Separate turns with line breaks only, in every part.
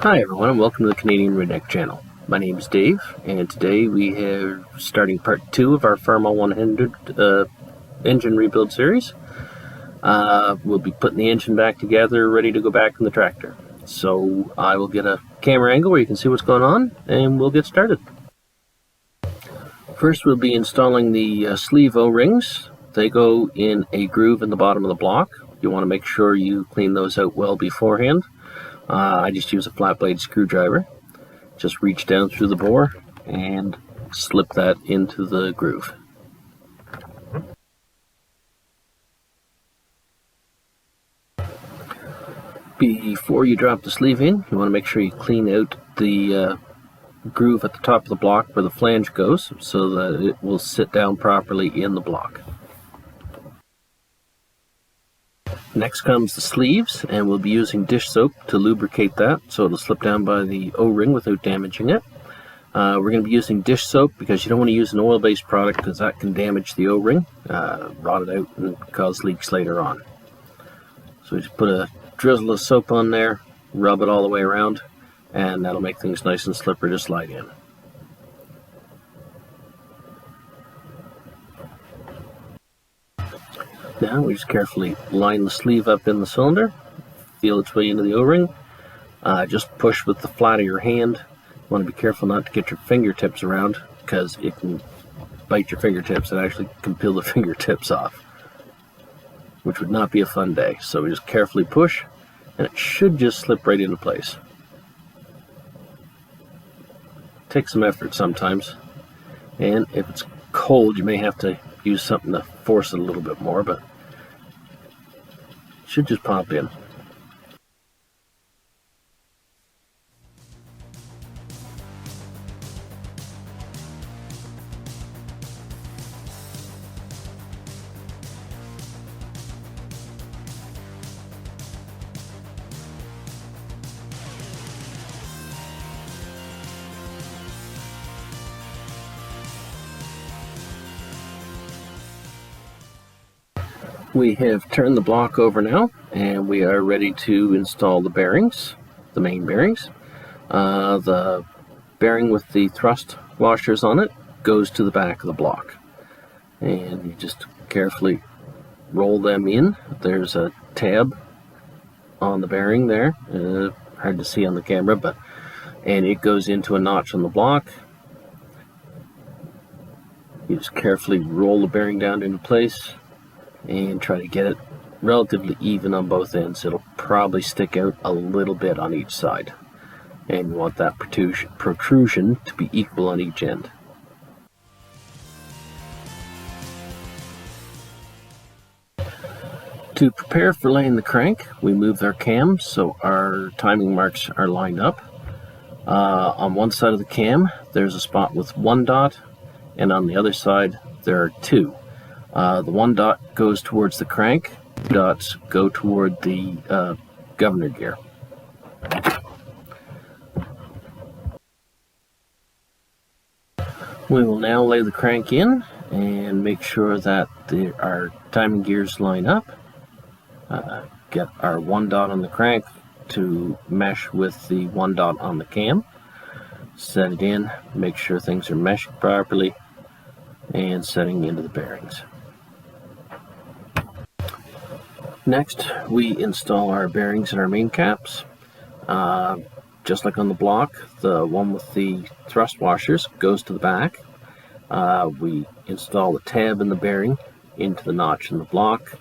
Hi everyone, and welcome to the Canadian Redneck channel. My name is Dave, and today we are starting part 2 of our Farmall 100 engine rebuild series. We'll be putting the engine back together, ready to go back in the tractor. So I will get a camera angle where you can see what's going on, and we'll get started. First we'll be installing the sleeve O-rings. They go in a groove in the bottom of the block. You want to make sure you clean those out well beforehand. I just use a flat blade screwdriver. Just reach down through the bore and slip that into the groove. Before you drop the sleeve in, you want to make sure you clean out the groove at the top of the block where the flange goes so that it will sit down properly in the block. Next comes the sleeves, and we'll be using dish soap to lubricate that so it'll slip down by the O-ring without damaging it. We're going to be using dish soap because you don't want to use an oil-based product because that can damage the O-ring, rot it out and cause leaks later on. So just put a drizzle of soap on there, rub it all the way around, and that'll make things nice and slippery to slide in. Now we just carefully line the sleeve up in the cylinder, feel its way into the O-ring. Just push with the flat of your hand. You want to be careful not to get your fingertips around because it can bite your fingertips and actually can peel the fingertips off, which would not be a fun day. So we just carefully push and it should just slip right into place. Takes some effort sometimes, and if it's cold you may have to use something to force it a little bit more, but should just pop in. We have turned the block over now, and we are ready to install the bearings, the main bearings. The bearing with the thrust washers on it goes to the back of the block, and you just carefully roll them in. There's a tab on the bearing there, hard to see on the camera, and it goes into a notch on the block. You just carefully roll the bearing down into place and try to get it relatively even on both ends. It'll probably stick out a little bit on each side, and you want that protrusion to be equal on each end. To prepare for laying the crank, we moved our cams so our timing marks are lined up. On one side of the cam there's a spot with one dot, and on the other side there are two. The one dot goes towards the crank, dots go toward the governor gear. We will now lay the crank in and make sure that our timing gears line up. Get our one dot on the crank to mesh with the one dot on the cam. Set it in, make sure things are meshed properly, and setting into the bearings. Next, we install our bearings and our main caps. Just like on the block, the one with the thrust washers goes to the back. We install the tab in the bearing into the notch in the block.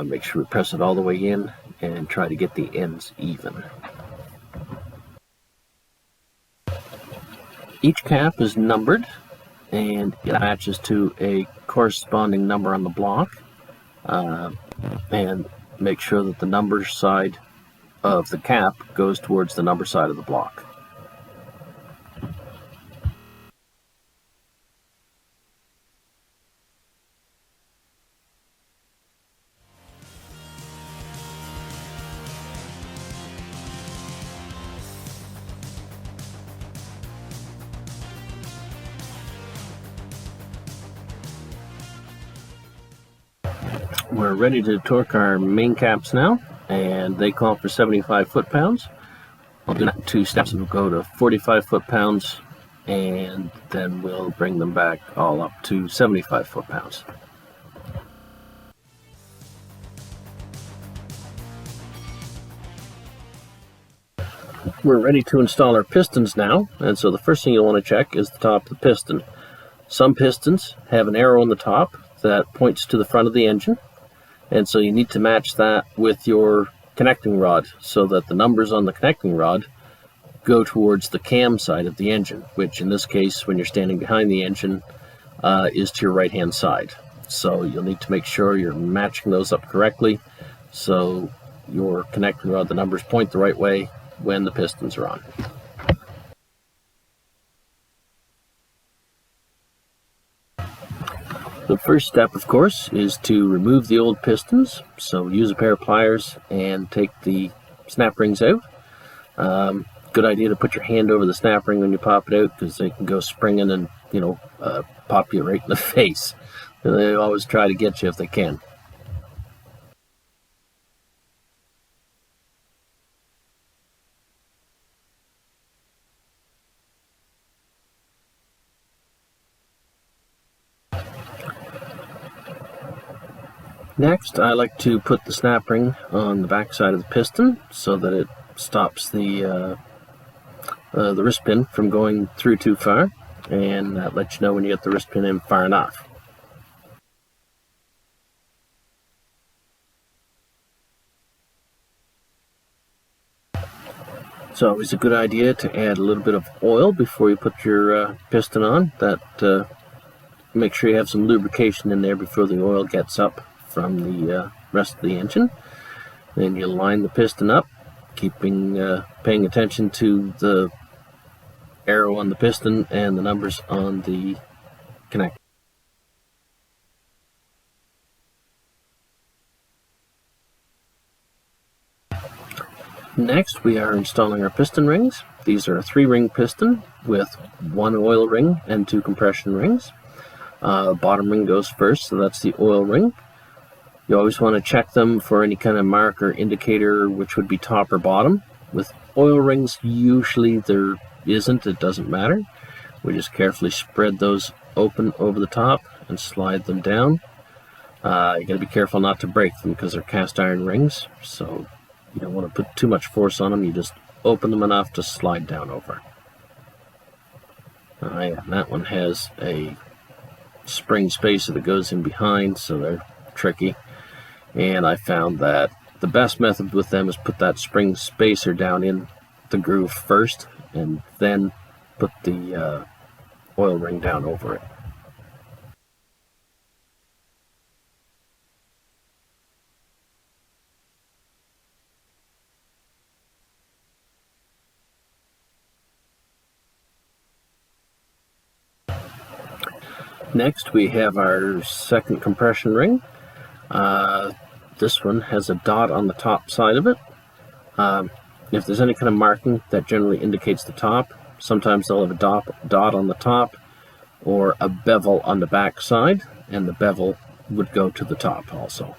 Make sure we press it all the way in and try to get the ends even. Each cap is numbered and it matches to a corresponding number on the block. And make sure that the number side of the cap goes towards the number side of the block. We're ready to torque our main caps now, and they call for 75 foot-pounds. I'll do that in 2 steps. We'll go to 45 foot-pounds, and then we'll bring them back all up to 75 foot-pounds. We're ready to install our pistons now, and so the first thing you'll want to check is the top of the piston. Some pistons have an arrow on the top that points to the front of the engine, and so you need to match that with your connecting rod so that the numbers on the connecting rod go towards the cam side of the engine, which in this case, when you're standing behind the engine, is to your right hand side. So you'll need to make sure you're matching those up correctly so your connecting rod, the numbers point the right way when the pistons are on. The first step, of course, is to remove the old pistons. So use a pair of pliers and take the snap rings out. Good idea to put your hand over the snap ring when you pop it out, because they can go springing and pop you right in the face. They always try to get you if they can. Next, I like to put the snap ring on the back side of the piston so that it stops the wrist pin from going through too far, and that lets you know when you get the wrist pin in far enough. It's always a good idea to add a little bit of oil before you put your piston on. That make sure you have some lubrication in there before the oil gets up from the rest of the engine. Then you line the piston up, paying attention to the arrow on the piston and the numbers on the connector. Next, we are installing our piston rings. These are a 3-ring piston with 1 oil ring and 2 compression rings. Bottom ring goes first, so that's the oil ring. You always want to check them for any kind of mark or indicator, which would be top or bottom. With oil rings, usually there isn't, it doesn't matter. We just carefully spread those open over the top and slide them down. You got to be careful not to break them because they're cast iron rings, so you don't want to put too much force on them. You just open them enough to slide down over. Yeah, that one has a spring spacer that goes in behind, so they're tricky. And I found that the best method with them is put that spring spacer down in the groove first and then put the oil ring down over it. Next, we have our second compression ring. This one has a dot on the top side of it. If there's any kind of marking, that generally indicates the top. Sometimes they'll have a dot on the top or a bevel on the back side, and the bevel would go to the top also.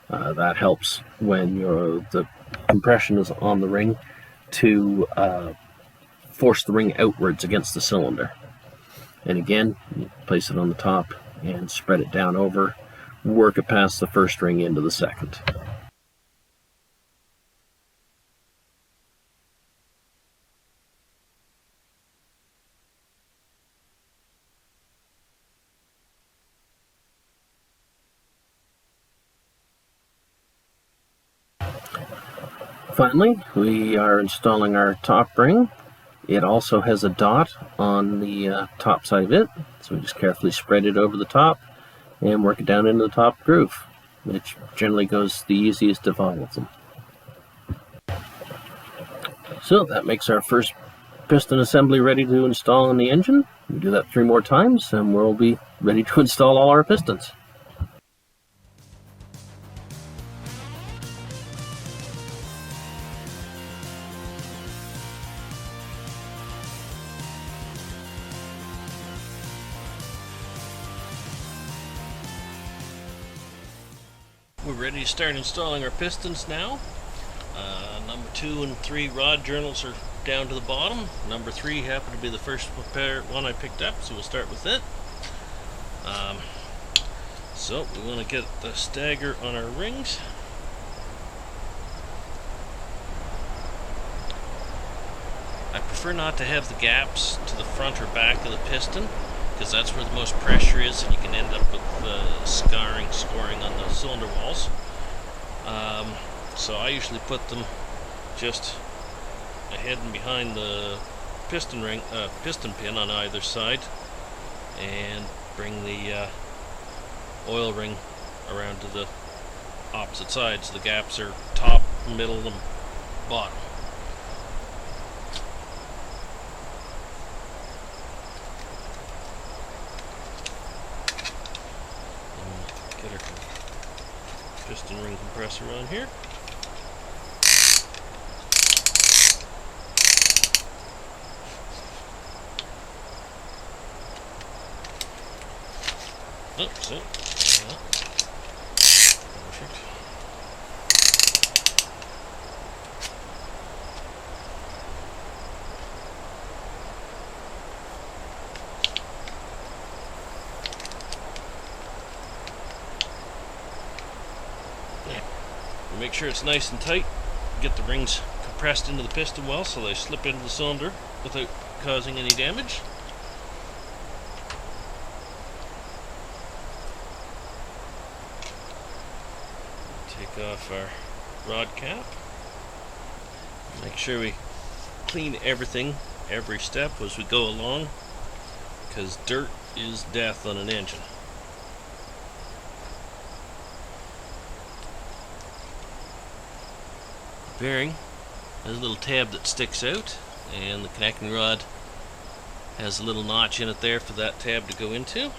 That helps when the compression is on the ring to force the ring outwards against the cylinder. And again, you place it on the top and spread it down over, work it past the first ring into the second. Finally, we are installing our top ring. It also has a dot on the top side of it, so we just carefully spread it over the top and work it down into the top groove, which generally goes the easiest of all of them. So that makes our first piston assembly ready to install in the engine. We do that 3 more times and we'll be ready to install all our pistons. We're ready to start installing our pistons now. Number 2 and 3 rod journals are down to the bottom. Number 3 happened to be the first one I picked up, so we'll start with it. So we want to get the stagger on our rings. I prefer not to have the gaps to the front or back of the piston, because that's where the most pressure is, and you can end up with scoring on the cylinder walls. So I usually put them just ahead and behind the piston pin on either side, and bring the oil ring around to the opposite sides. The gaps are top, middle, and bottom. And get our piston ring compressor on here. Oh, so, yeah. Perfect. Yeah. Make sure it's nice and tight. Get the rings compressed into the piston well so they slip into the cylinder without causing any damage. Take off our rod cap. Make sure we clean everything every step as we go along, because dirt is death on an engine. The bearing has a little tab that sticks out, and the connecting rod has a little notch in it there for that tab to go into.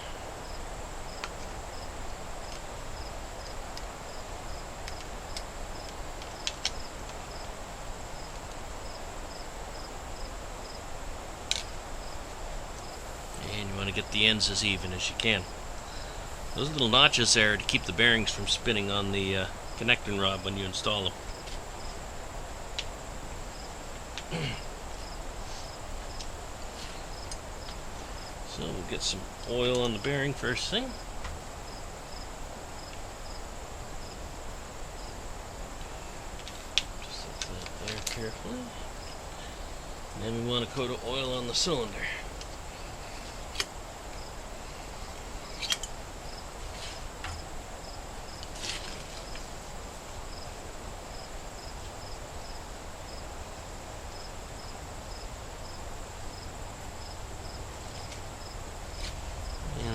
And you want to get the ends as even as you can. Those little notches there are to keep the bearings from spinning on the connecting rod when you install them. So we'll get some oil on the bearing first thing. Just set that there carefully. And then we want to coat oil on the cylinder.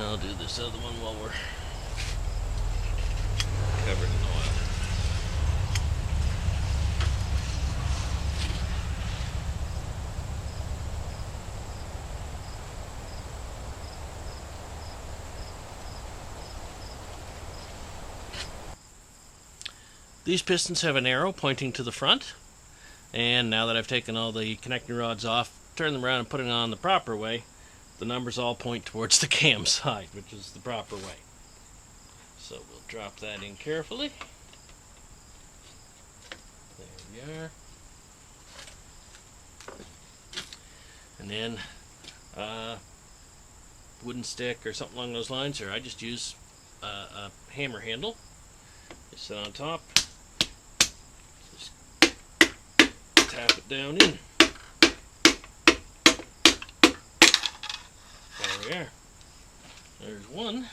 I'll do this other one while we're covered in oil. These pistons have an arrow pointing to the front, and now that I've taken all the connecting rods off, turn them around and put it on the proper way, the numbers all point towards the cam side, which is the proper way. So we'll drop that in carefully. There we are. And then wooden stick or something along those lines, or I just use a hammer handle. Just sit on top. Just tap it down in. There we are. There's one.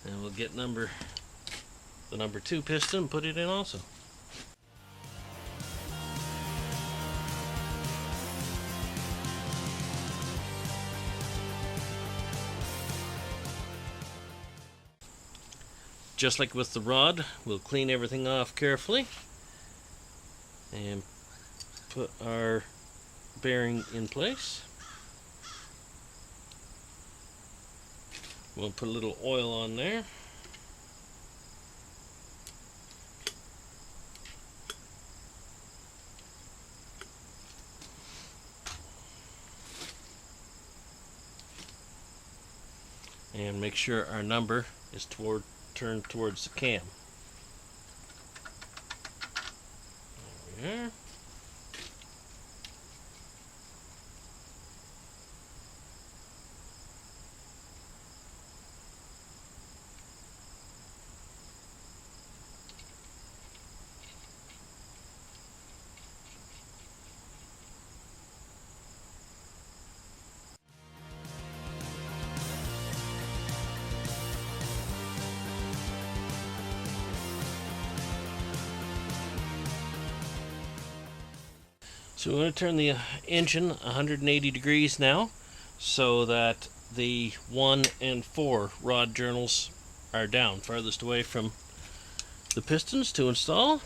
And we'll get the number 2 piston and put it in also. Just like with the rod, we'll clean everything off carefully and put our bearing in place. We'll put a little oil on there. And make sure our number is turned towards the cam. Yeah. So we're going to turn the engine 180 degrees now so that the 1 and 4 rod journals are down farthest away from the pistons to install.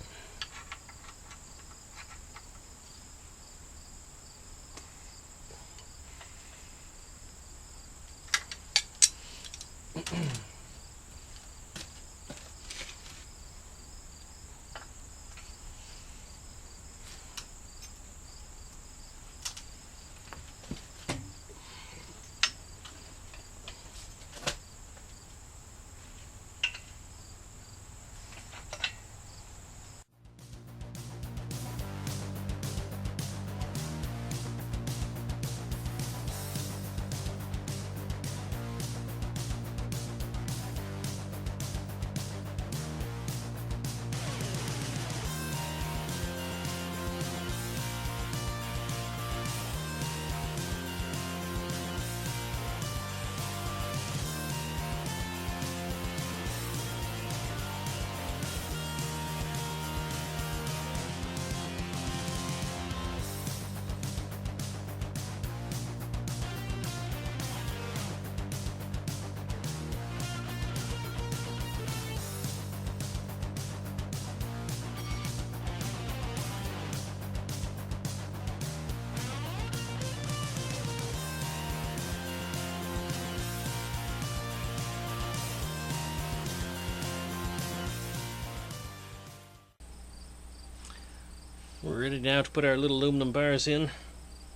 We're ready now to put our little aluminum bars in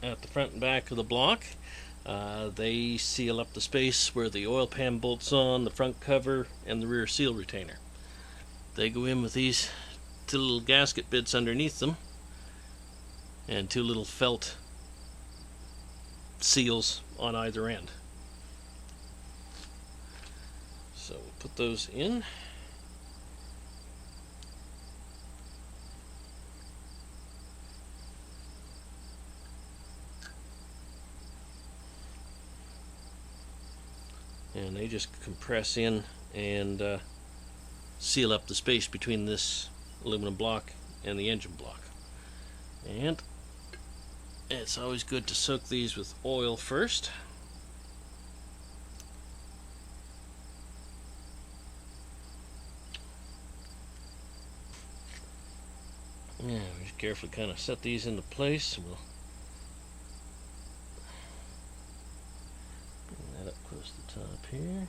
at the front and back of the block. They seal up the space where the oil pan bolts on, the front cover, and the rear seal retainer. They go in with these two little gasket bits underneath them and two little felt seals on either end. So we'll put those in. And they just compress in and seal up the space between this aluminum block and the engine block. And it's always good to soak these with oil first. Yeah, we just carefully kind of set these into place. We'll bring that up close to the top here.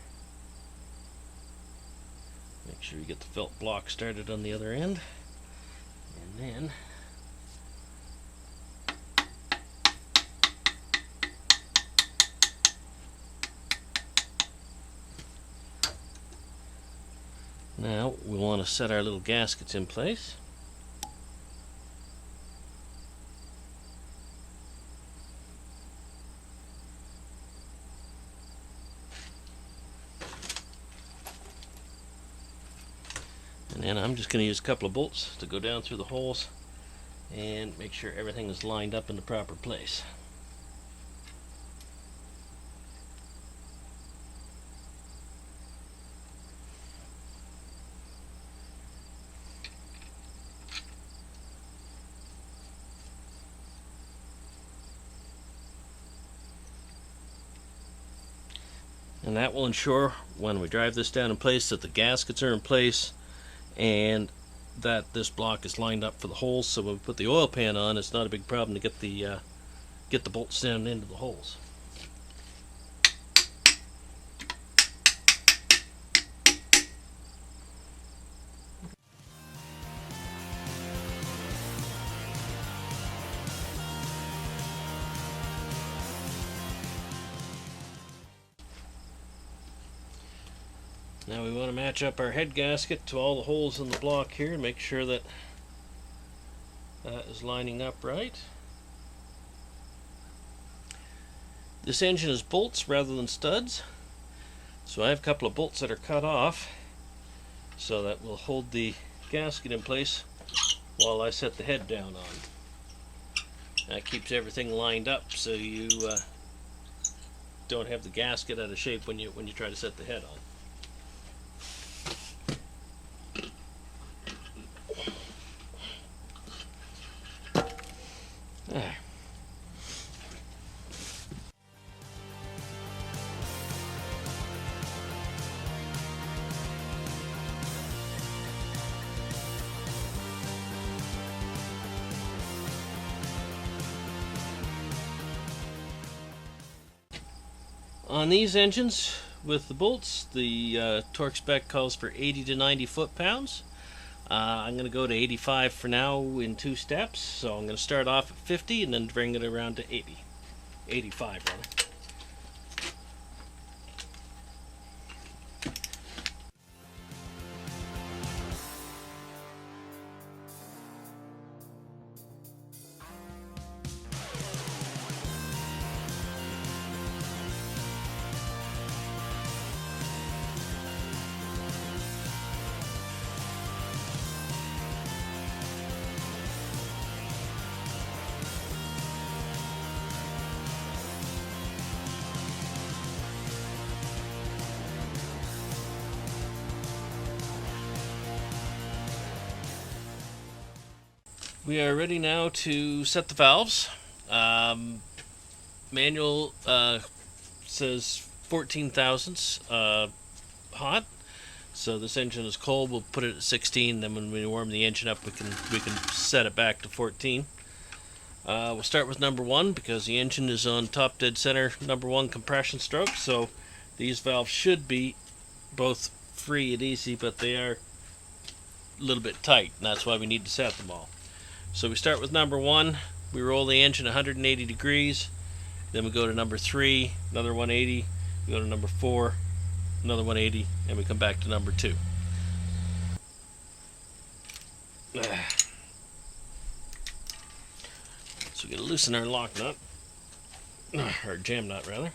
Make sure you get the felt block started on the other end. And then now we want to set our little gaskets in place. And then I'm just going to use a couple of bolts to go down through the holes and make sure everything is lined up in the proper place. And that will ensure when we drive this down in place that the gaskets are in place and that this block is lined up for the holes, so when we put the oil pan on, it's not a big problem to get the bolts down into the holes. Now we want to match up our head gasket to all the holes in the block here and make sure that That is lining up right. This engine is bolts rather than studs, so I have a couple of bolts that are cut off so that will hold the gasket in place while I set the head down on. That keeps everything lined up so you don't have the gasket out of shape when you try to set the head on. There. On these engines with the bolts, the torque spec calls for 80 to 90 foot-pounds. I'm going to go to 85 for now in 2 steps, so I'm going to start off at 50 and then bring it around to 85 rather. We are ready now to set the valves. Manual says 14 thousandths hot. So this engine is cold. We'll put it at 16. Then when we warm the engine up, we can set it back to 14. We'll start with number 1 because the engine is on top dead center number 1 compression stroke. So these valves should be both free and easy, but they are a little bit tight, and that's why we need to set them all. So we start with number 1, we roll the engine 180 degrees, then we go to number 3, another 180, we go to number 4, another 180, and we come back to number 2. So we're going to loosen our lock nut, or jam nut rather.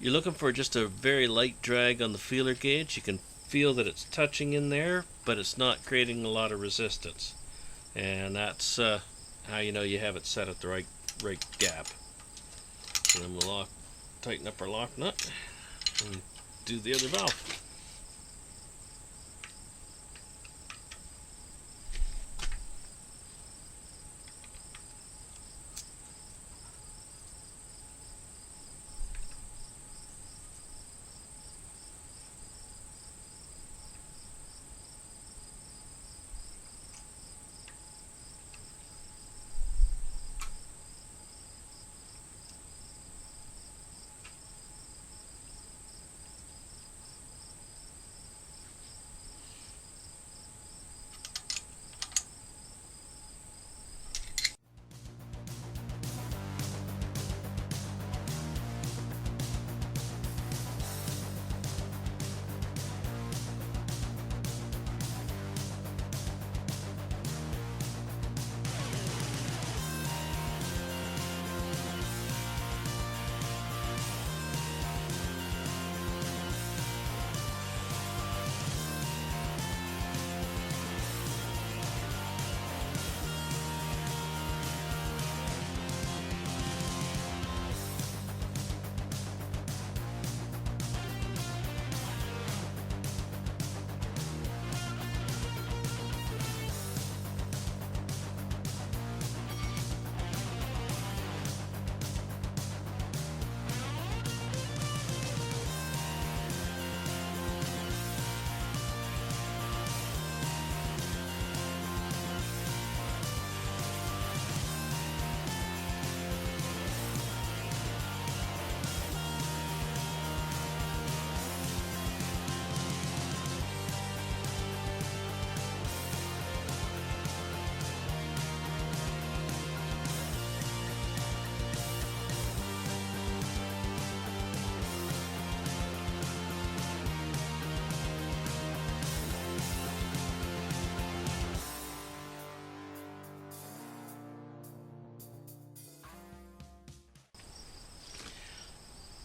You're looking for just a very light drag on the feeler gauge. You can feel that it's touching in there, but it's not creating a lot of resistance. And that's how you know you have it set at the right gap. And then we'll tighten up our lock nut and do the other valve.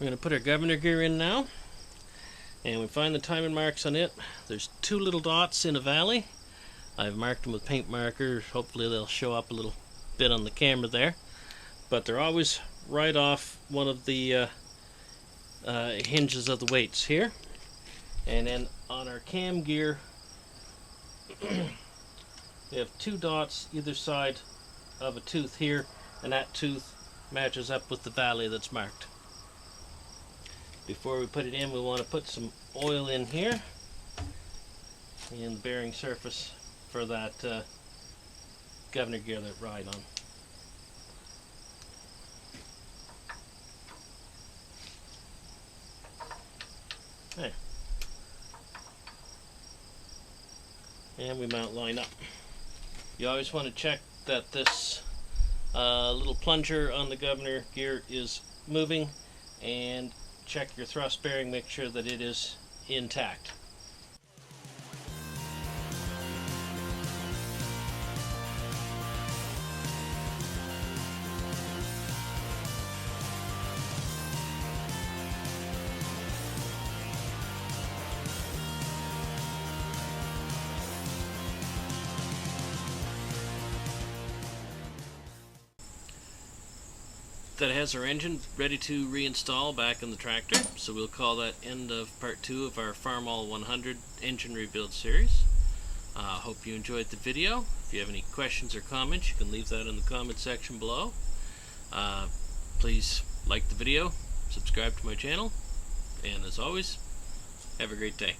We're going to put our governor gear in now, and we find the timing marks on it. There's two little dots in a valley. I've marked them with paint markers. Hopefully they'll show up a little bit on the camera there, but they're always right off one of the hinges of the weights here. And then on our cam gear we have two dots either side of a tooth here, and that tooth matches up with the valley that's marked. Before we put it in, we want to put some oil in here in the bearing surface for that governor gear that ride on. There. And we mount line up. You always want to check that this little plunger on the governor gear is moving, and check your thrust bearing, make sure that it is intact. That has our engine ready to reinstall back in the tractor, so we'll call that end of part 2 of our Farmall 100 engine rebuild series. Hope you enjoyed the video. If you have any questions or comments, you can leave that in the comment section below. Please like the video, subscribe to my channel, and as always, have a great day.